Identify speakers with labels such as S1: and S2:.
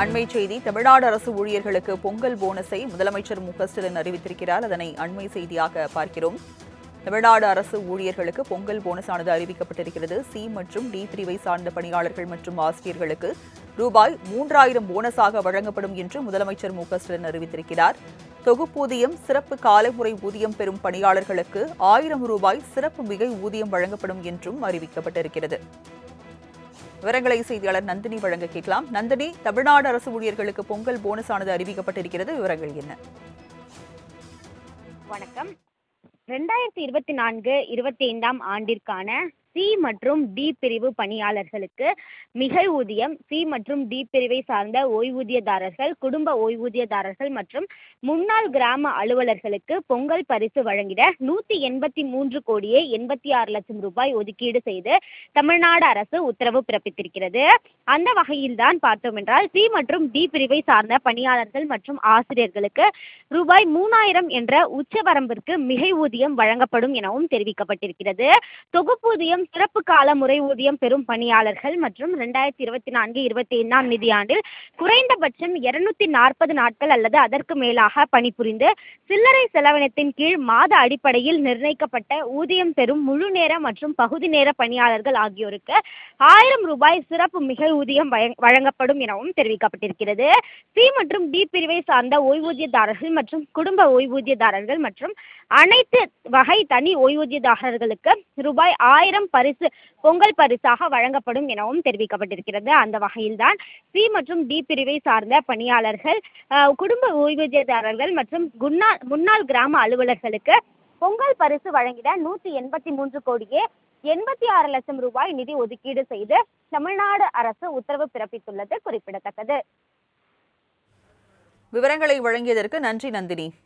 S1: அண்மை செய்தி தமிழ்நாடு அரசு ஊழியர்களுக்கு பொங்கல் போனஸை முதலமைச்சர் மு.க.ஸ்டாலின் அறிவித்திருக்கிறார். அதனை அண்மை செய்தியாக பார்க்கிறோம். தமிழ்நாடு அரசு ஊழியர்களுக்கு பொங்கல் போனஸானது அறிவிக்கப்பட்டிருக்கிறது. சி மற்றும் டி பிரிவை சார்ந்த பணியாளர்கள் மற்றும் ஆசிரியர்களுக்கு ரூபாய் 3000 போனஸாக வழங்கப்படும் என்று முதலமைச்சர் மு.க.ஸ்டாலின் அறிவித்திருக்கிறார். தொகுப்பூதியம், சிறப்பு காலமுறை ஊதியம் பெறும் பணியாளர்களுக்கு 1000 ரூபாய் சிறப்பு மிகை ஊதியம் வழங்கப்படும் என்றும் அறிவிக்கப்பட்டிருக்கிறது. விவரங்களை செய்தியாளர் நந்தினி வழங்க கேட்கலாம். நந்தினி, தமிழ்நாடு அரசு ஊழியர்களுக்கு பொங்கல் போனஸ் ஆனது அறிவிக்கப்பட்டிருக்கிறது. விவரங்கள் என்ன?
S2: வணக்கம். 2024-25 ஆண்டிற்கான சி மற்றும் டி பிரிவு பணியாளர்களுக்கு மிகை ஊதியம், சி மற்றும் டி பிரிவை சார்ந்த ஓய்வூதியதாரர்கள், குடும்ப ஓய்வூதியதாரர்கள் மற்றும் முன்னாள் கிராம அலுவலர்களுக்கு பொங்கல் பரிசு வழங்கிட 183 கோடியே 86 லட்சம் ரூபாய் ஒதுக்கீடு செய்து தமிழ்நாடு அரசு உத்தரவு பிறப்பித்திருக்கிறது. அந்த வகையில்தான் பார்த்தோம் என்றால் சி மற்றும் டி பிரிவை சார்ந்த பணியாளர்கள் மற்றும் ஆசிரியர்களுக்கு ரூபாய் 3000 என்ற உச்சவரம்பிற்கு மிகை ஊதியம் வழங்கப்படும் எனவும் தெரிவிக்கப்பட்டிருக்கிறது. தொகுப்பூதியம், சிறப்பு கால முறை ஊதியம் பெறும் பணியாளர்கள் மற்றும் 2024-25 நிதியாண்டில் குறைந்தபட்சம் 240 நாட்கள் அல்லது அதற்கு மேலாக பணிபுரிந்து சில்லறை செலவினத்தின் கீழ் மாத அடிப்படையில் நிர்ணயிக்கப்பட்ட ஊதியம் பெறும் முழு நேர மற்றும் பகுதி நேர பணியாளர்கள் ஆகியோருக்கு 1000 ரூபாய் சிறப்பு மிகை ஊதியம் வழங்கப்படும் எனவும் தெரிவிக்கப்பட்டிருக்கிறது. சி மற்றும் டி பிரிவை சார்ந்த ஓய்வூதியதாரர்கள் மற்றும் குடும்ப ஓய்வூதியதாரர்கள் மற்றும் அனைத்து வகை தனி ஓய்வூதியதாரர்களுக்கு ரூபாய் 1000 பரிசு பொங்கல் பரிசாக வழங்கப்படும் எனவும் தெரிவிக்கப்பட்டிருக்கிறது. அந்த வகையில்தான் சி மற்றும் டி பிரிவை சார்ந்த பணியாளர்கள், குடும்ப ஓய்வூதியதாரர்கள் மற்றும் முன்னாள் கிராம அலுவலர்களுக்கு பொங்கல் பரிசு வழங்கிட 183 கோடியே 86 லட்சம் ரூபாய் நிதி ஒதுக்கீடு செய்து தமிழ்நாடு அரசு உத்தரவு பிறப்பித்துள்ளது குறிப்பிடத்தக்கது.
S1: விவரங்களை வழங்கியதற்கு நன்றி நந்தினி.